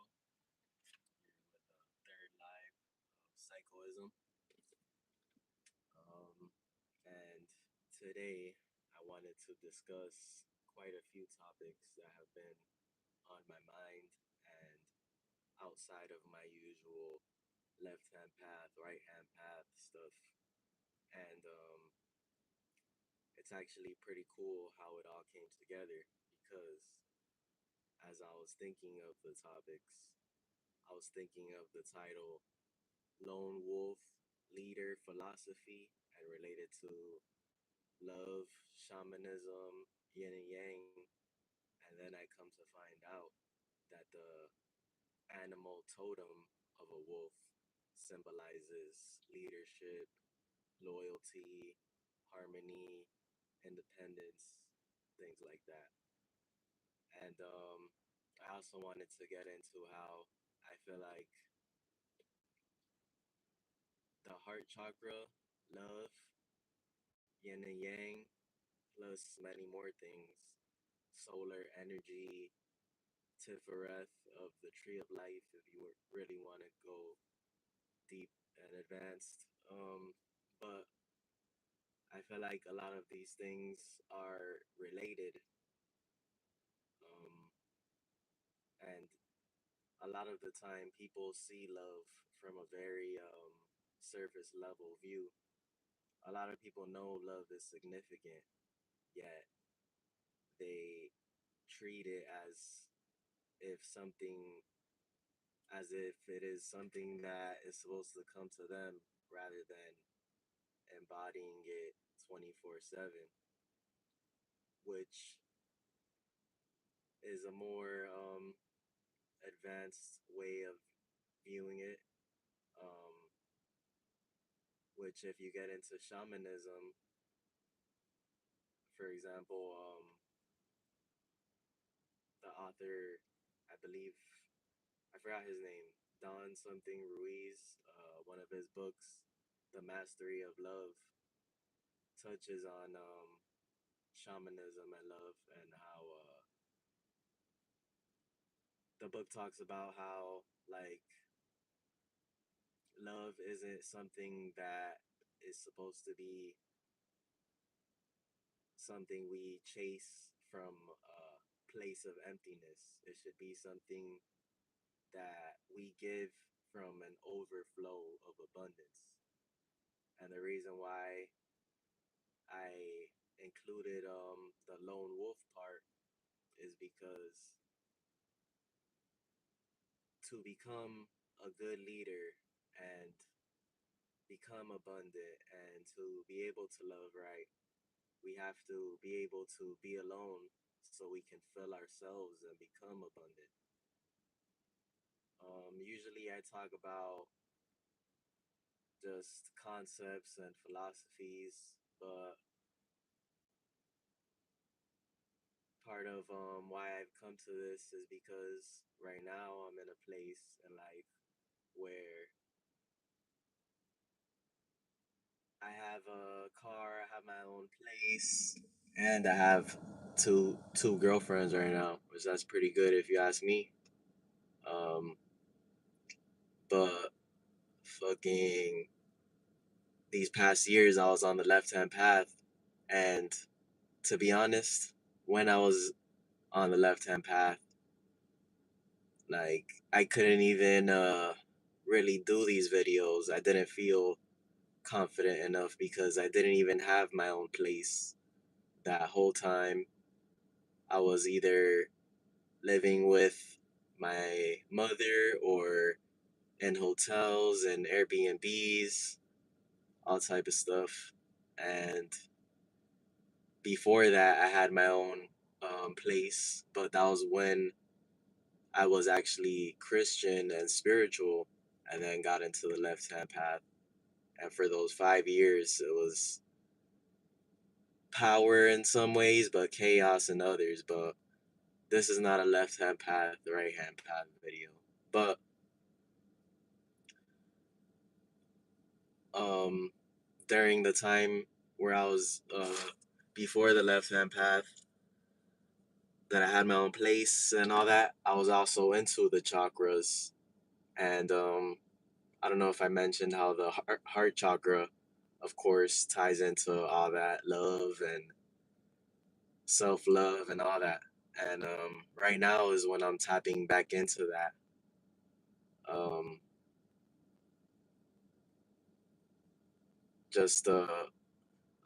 here with the third live of Sykoism. And today I wanted to discuss quite a few topics that have been on my mind and outside of my usual left hand path, right hand path stuff. And it's actually pretty cool how it all came together because as I was thinking of the topics, I was thinking of the title Lone Wolf Leader Philosophy and related to love, shamanism, yin and yang. And then I come to find out that the animal totem of a wolf symbolizes leadership, loyalty, harmony, independence, things like that. And I also wanted to get into how I feel like the heart chakra, love, yin and yang, plus many more things, solar energy, Tifereth of the tree of life, if you really want to go deep and advanced. But I feel like a lot of these things are related, and a lot of the time people see love from a very surface level view. A lot of people know love is significant, yet they treat it if something as if it is something that is supposed to come to them rather than embodying it 24/7, which is a more advanced way of viewing it. Um, which, if you get into shamanism, for example, the author, I believe, I forgot his name, Don something Ruiz, one of his books, The Mastery of Love, touches on shamanism and love and how the book talks about how like love isn't something that is supposed to be something we chase from a place of emptiness. It should be something that we give from an overflow of abundance. And the reason why I included the lone wolf part is because to become a good leader and become abundant and to be able to love right, we have to be able to be alone so we can fill ourselves and become abundant. Usually, I talk about just concepts and philosophies, but part of why I've come to this is because right now I'm in a place in life where I have a car, I have my own place, and I have two girlfriends right now, which that's pretty good if you ask me. Um, but fucking these past years, I was on the left hand path, and to be honest, when I was on the left hand path, like I couldn't even really do these videos. I didn't feel confident enough because I didn't even have my own place that whole time. I was either living with my mother or in hotels and Airbnbs, all type of stuff. And before that, I had my own place, but that was when I was actually Christian and spiritual, and then got into the left hand path. And for those 5 years, it was power in some ways, but chaos in others. But this is not a left hand path, right hand path video. But um, during the time where I was before the left hand path, that I had my own place and all that, I was also into the chakras. And I don't know if I mentioned how the heart chakra, of course, ties into all that love and self love and all that. And right now is when I'm tapping back into that. Um, just a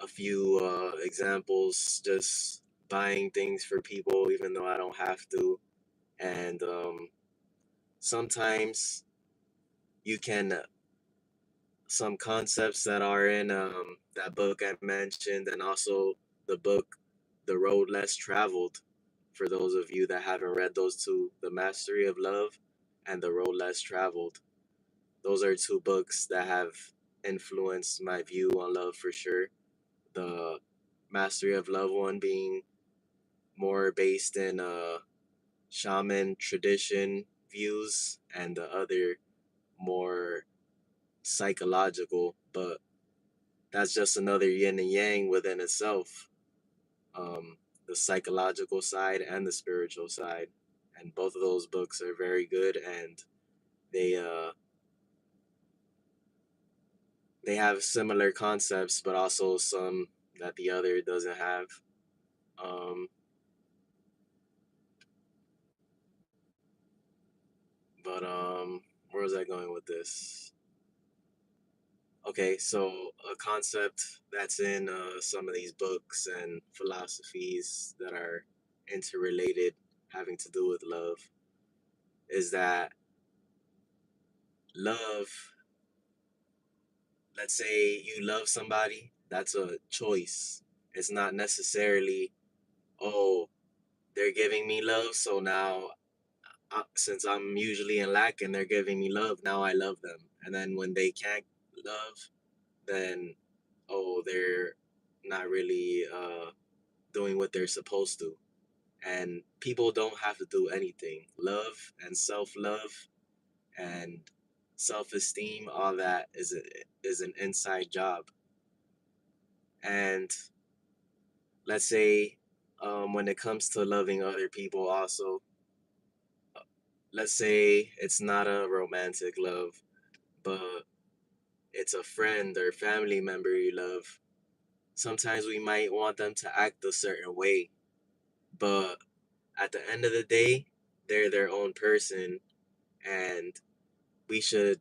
few examples, just buying things for people even though I don't have to. And sometimes you can, some concepts that are in that book I mentioned, and also the book, The Road Less Traveled, for those of you that haven't read those two, The Mastery of Love and The Road Less Traveled. Those are two books that have influenced my view on love for sure. The Mastery of Love one being more based in shaman tradition views, and the other more psychological, but that's just another yin and yang within itself. The psychological side and the spiritual side, and both of those books are very good, and they uh they have similar concepts, but also some that the other doesn't have. Um, but where was I going with this? Okay, so a concept that's in some of these books and philosophies that are interrelated, having to do with love, is that love, let's say you love somebody, that's a choice. It's not necessarily, oh, they're giving me love, so now, since I'm usually in lack and they're giving me love, now I love them. And then when they can't love, then, oh, they're not really doing what they're supposed to. And people don't have to do anything. Love and self love and self esteem, all that is an inside job. And let's say when it comes to loving other people, also, let's say it's not a romantic love, but it's a friend or family member you love. Sometimes we might want them to act a certain way, but at the end of the day, they're their own person, and we should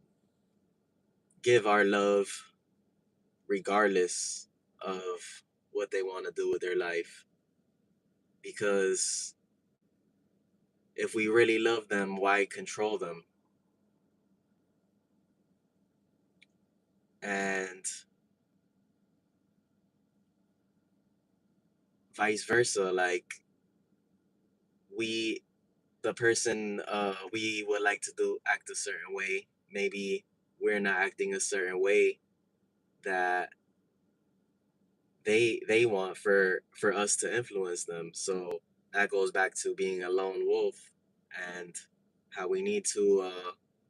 give our love regardless of what they want to do with their life. Because if we really love them, why control them? And vice versa, like we, the person we would like to do act a certain way, maybe we're not acting a certain way that they want for us to influence them. So that goes back to being a lone wolf, and how we need to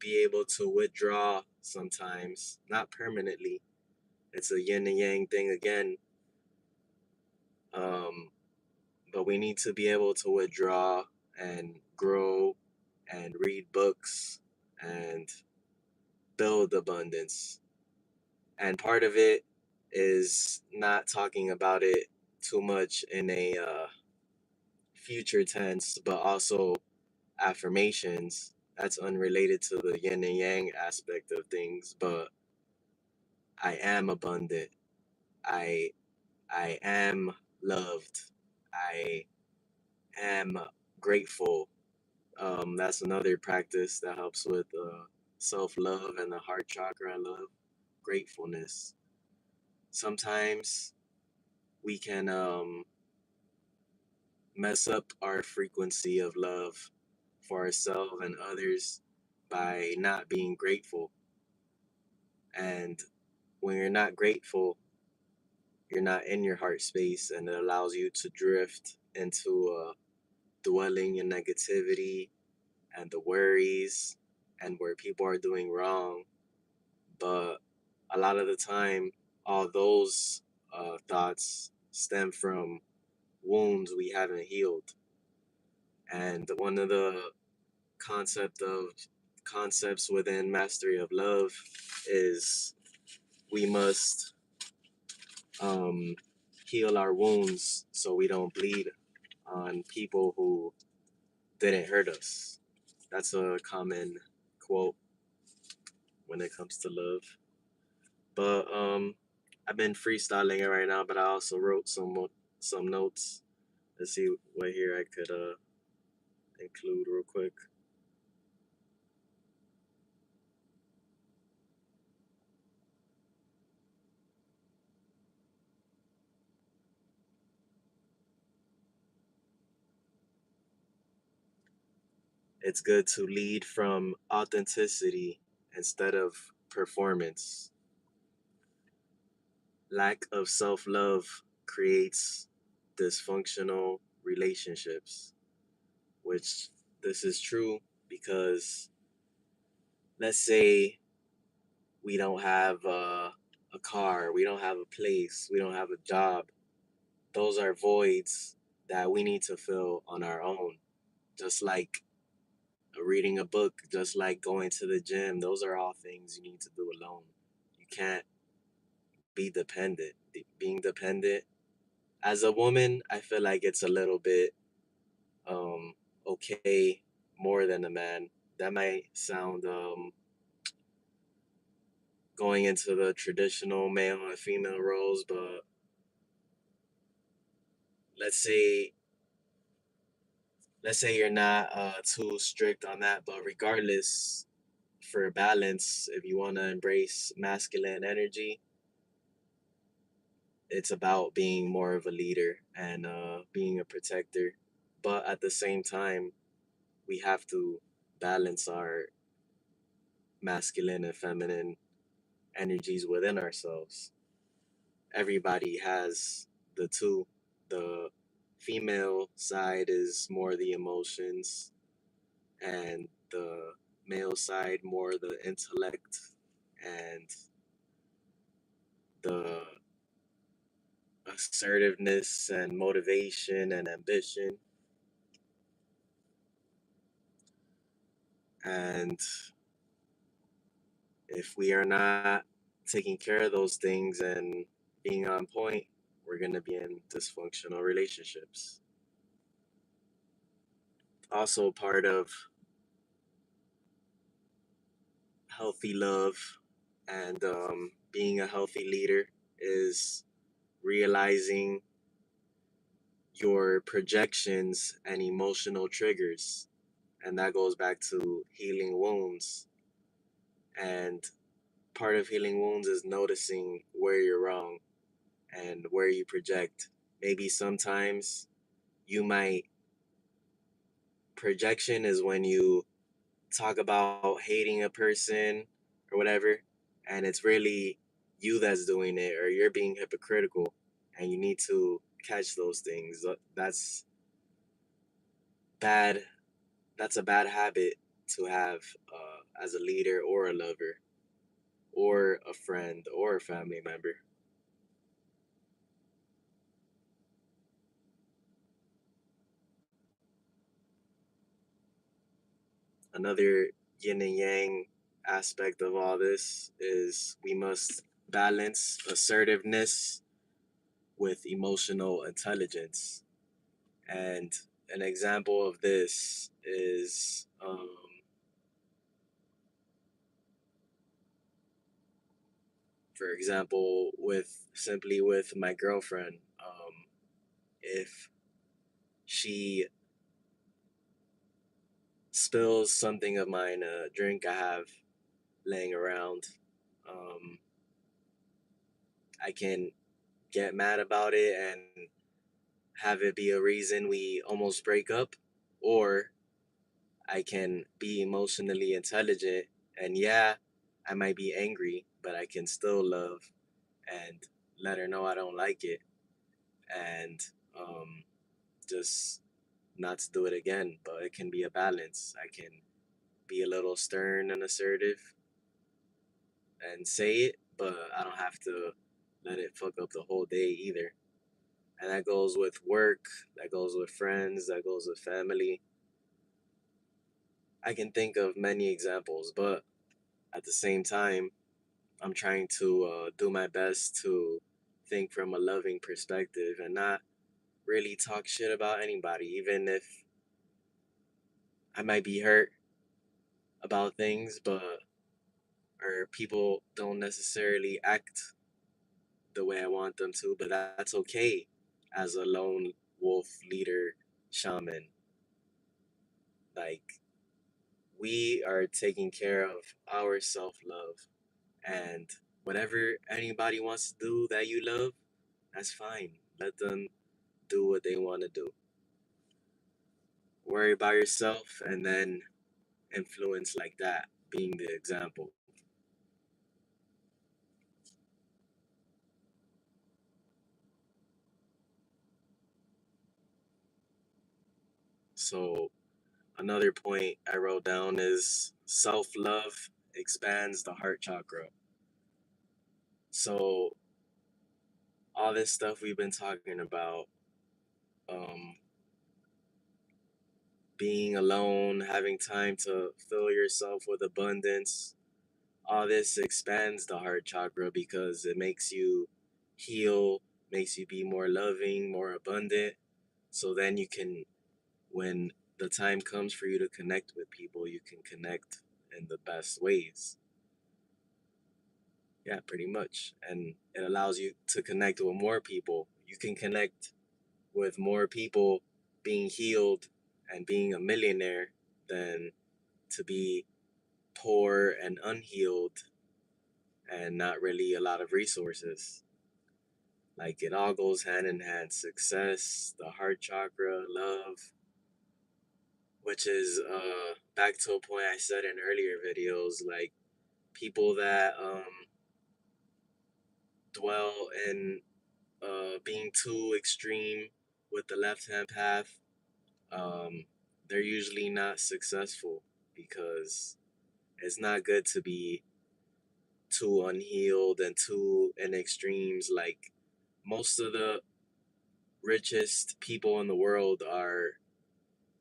be able to withdraw sometimes, not permanently. It's a yin and yang thing again. um, but we need to be able to withdraw and grow and read books and build abundance. And part of it is not talking about it too much in a future tense, but also affirmations. That's unrelated to the yin and yang aspect of things, but I am abundant. I I am loved. I am grateful. That's another practice that helps with self love and the heart chakra. I love gratefulness. Sometimes we can mess up our frequency of love for ourselves and others by not being grateful. And when you're not grateful, you're not in your heart space, and it allows you to drift into dwelling in negativity and the worries and where people are doing wrong. But a lot of the time, all those thoughts stem from wounds we haven't healed. And one of the concept of concepts within mastery of love is we must um, heal our wounds so we don't bleed on people who didn't hurt us. That's a common quote when it comes to love. But I've been freestyling it right now, but I also wrote some notes. Let's see what here I could include real quick. It's good to lead from authenticity instead of performance. Lack of self love creates dysfunctional relationships, which this is true because let's say we don't have a car, we don't have a place, we don't have a job. Those are voids that we need to fill on our own, just like reading a book, just like going to the gym. Those are all things you need to do alone. You can't be dependent. Being dependent as a woman, I feel like it's a little bit um, okay more than a man. That might sound going into the traditional male and female roles, but let's say let's say you're not too strict on that. But regardless, for balance, if you want to embrace masculine energy, it's about being more of a leader and being a protector. But at the same time, we have to balance our masculine and feminine energies within ourselves. Everybody has the two. The female side is more the emotions, and the male side more the intellect and the assertiveness and motivation and ambition. And if we are not taking care of those things and being on point, we're going to be in dysfunctional relationships. Also, part of healthy love and being a healthy leader is realizing your projections and emotional triggers. And that goes back to healing wounds. And part of healing wounds is noticing where you're wrong and where you project. Maybe sometimes you might, projection is when you talk about hating a person or whatever, and it's really you that's doing it, or you're being hypocritical, and you need to catch those things. That's bad. That's a bad habit to have as a leader or a lover or a friend or a family member. Another yin and yang aspect of all this is we must balance assertiveness with emotional intelligence. And an example of this is, for example, with simply with my girlfriend. If she spills something of mine, a drink I have laying around, um, I can get mad about it and have it be a reason we almost break up, or I can be emotionally intelligent and yeah, I might be angry, but I can still love and let her know I don't like it and um, just not to do it again. But it can be a balance. I can be a little stern and assertive and say it, but I don't have to let it fuck up the whole day either. And that goes with work, that goes with friends, that goes with family. I can think of many examples, but at the same time, I'm trying to do my best to think from a loving perspective and not really talk shit about anybody, even if I might be hurt about things, but or people don't necessarily act the way I want them to, but that's okay as a lone wolf leader shaman. Like, we are taking care of our self love, and whatever anybody wants to do that you love, that's fine. Let them do what they want to do. Worry about yourself and then influence like that, being the example. So, another point I wrote down is self love expands the heart chakra. So, all this stuff we've been talking about, um, being alone, having time to fill yourself with abundance, all this expands the heart chakra because it makes you heal, makes you be more loving, more abundant. So then you can, when the time comes for you to connect with people, you can connect in the best ways. Yeah, pretty much. And it allows you to connect with more people. You can connect with more people being healed and being a millionaire than to be poor and unhealed and not really a lot of resources. Like, it all goes hand in hand. Success, the heart chakra, love, which is back to a point I said in earlier videos. Like, people that dwell in being too extreme with the left hand path, um, they're usually not successful because it's not good to be too unhealed and too in extremes. Like, most of the richest people in the world are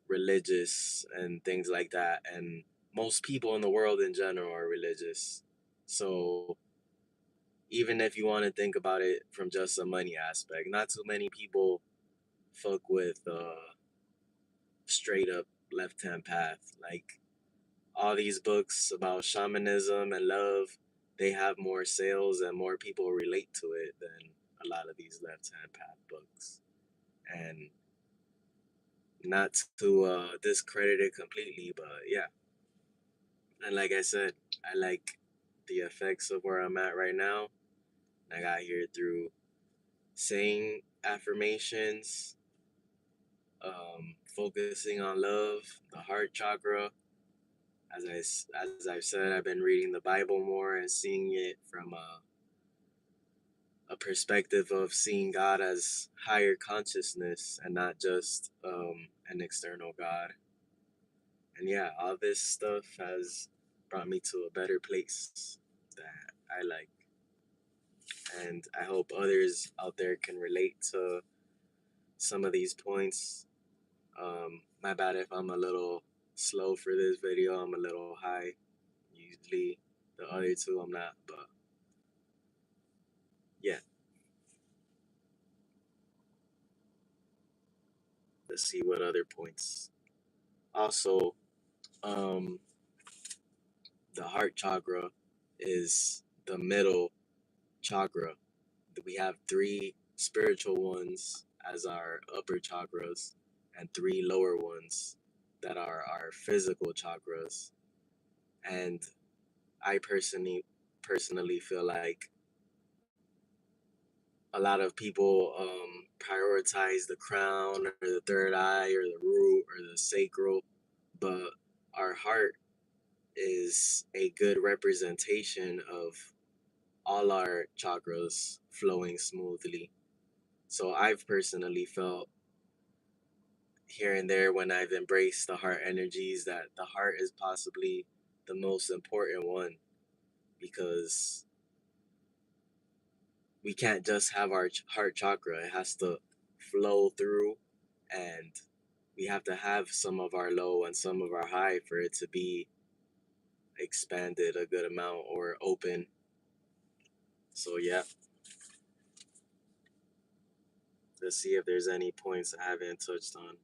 religious and things like that, and most people in the world in general are religious. So even if you want to think about it from just a money aspect, not too many people fuck with straight up left hand path. Like, all these books about shamanism and love, they have more sales and more people relate to it than a lot of these left hand path books. And not to discredit it completely, but yeah. And like I said, I like the effects of where I'm at right now. I got here through saying affirmations, focusing on love, the heart chakra. As I've said, I've been reading the Bible more and seeing it from a perspective of seeing God as higher consciousness and not just an external God. And yeah, all this stuff has brought me to a better place that I like. And I hope others out there can relate to some of these points. My bad if I'm a little slow for this video, I'm a little high. Usually the other two I'm not, but yeah, let's see what other points. Also, um, the heart chakra is the middle chakra. We have three spiritual ones as our upper chakras and three lower ones that are our physical chakras. And I personally feel like a lot of people prioritize the crown or the third eye or the root or the sacral, but our heart is a good representation of all our chakras flowing smoothly. So I've personally felt here and there when I've embraced the heart energies that the heart is possibly the most important one because we can't just have our heart chakra. It has to flow through, and we have to have some of our low and some of our high for it to be expanded a good amount or open. So yeah, let's see if there's any points I haven't touched on.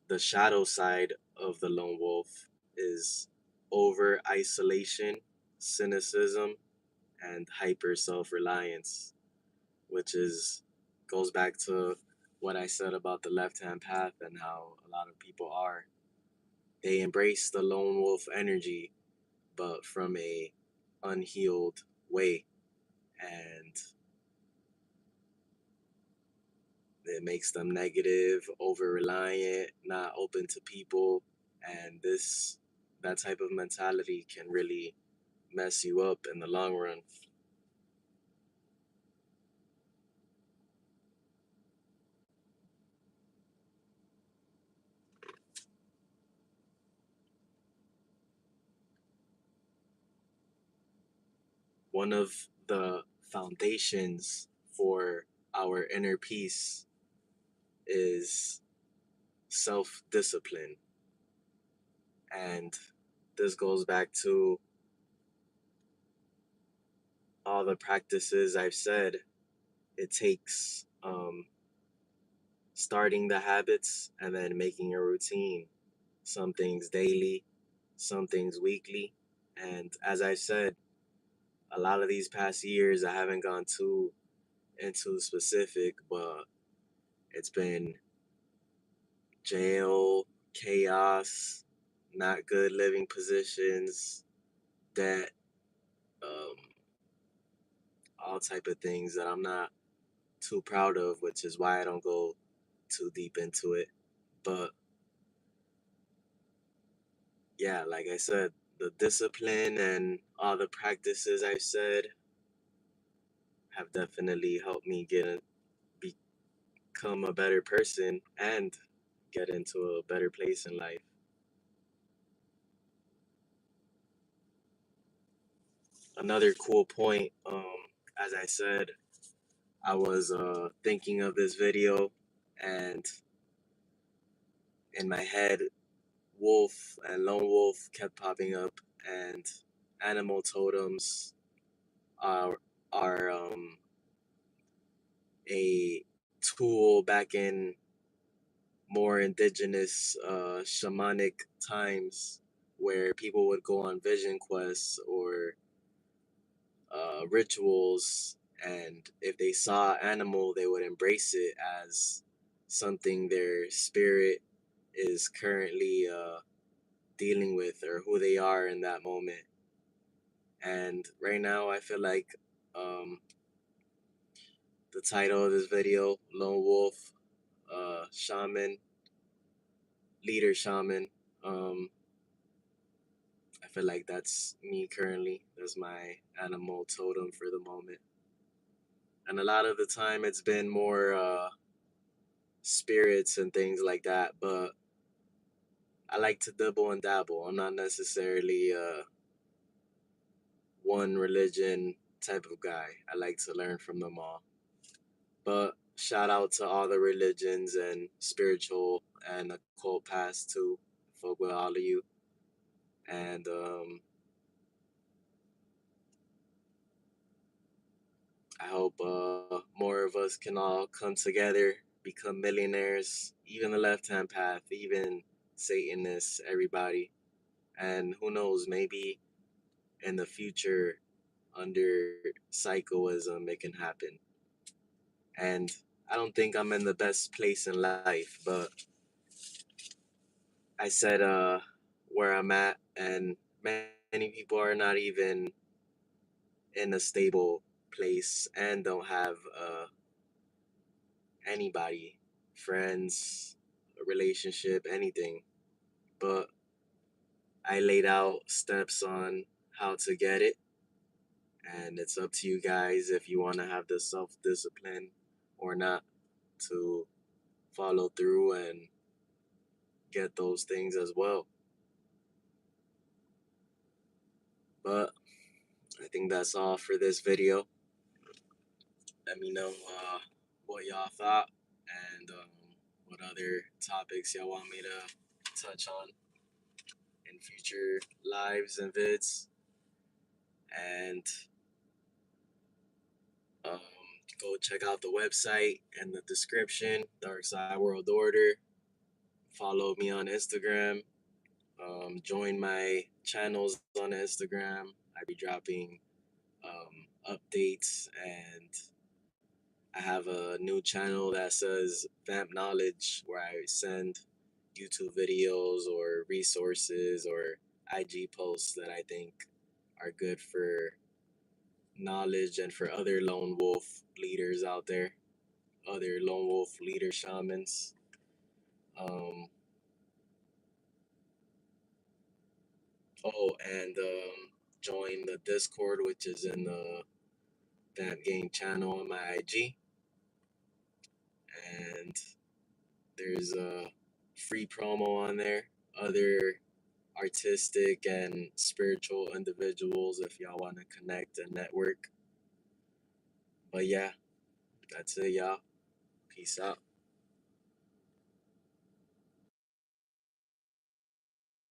The shadow side of the lone wolf is over isolation, cynicism, and hyper self reliance, which is goes back to what I said about the left hand path and how a lot of people are. They embrace the lone wolf energy, but from a unhealed way, and it makes them negative, over reliant, not open to people, and this that type of mentality can really mess you up in the long run. One of the foundations for our inner peace is self discipline. And this goes back to all the practices I've said. It takes starting the habits and then making a routine. Some things daily, some things weekly. And as I said, a lot of these past years, I haven't gone too into specific, but it's been jail, chaos, not good living positions, debt, um, all type of things that I'm not too proud of, which is why I don't go too deep into it. But yeah, like I said, the discipline and all the practices I've said have definitely helped me become a better person and get into a better place in life. Another cool point, as I said, I was thinking of this video, and in my head, wolf and lone wolf kept popping up, and animal totems are a tool back in more indigenous shamanic times where people would go on vision quests or rituals, and if they saw animal, they would embrace it as something their spirit is currently dealing with or who they are in that moment. And right now, I feel like um, the title of this video, Lone Wolf, Shaman, Leader Shaman, um, I feel like that's me currently. That's my animal totem for the moment. And a lot of the time, it's been more spirits and things like that, but I like to dibble and dabble. I'm not necessarily one religion type of guy. I like to learn from them all. But shout out to all the religions and spiritual and occult past too. Fuck with all of you. And I hope more of us can all come together, become millionaires, even the left hand path, even Satanists, everybody. And who knows, maybe in the future, under Sykoism, it can happen. And I don't think I'm in the best place in life, but I said where I'm at, and many people are not even in a stable place and don't have anybody, friends, a relationship, anything. But I laid out steps on how to get it, and it's up to you guys if you want to have the self discipline or not to follow through and get those things as well. But I think that's all for this video. Let me know what y'all thought, and what other topics y'all want me to touch on in future lives and vids. And um, go check out the website and the description, Dark Side World Order. Follow me on Instagram. Join my channels on Instagram. I be dropping updates, and I have a new channel that says Vamp Knowledge, where I send YouTube videos or resources or IG posts that I think are good for knowledge and for other lone wolf leaders out there, other lone wolf leader shamans. Um, and join the Discord, which is in the Vamp Gang channel on my IG. And there's a free promo on there. Other artistic and spiritual individuals if y'all want to connect and network. But yeah, that's it, y'all. Peace out.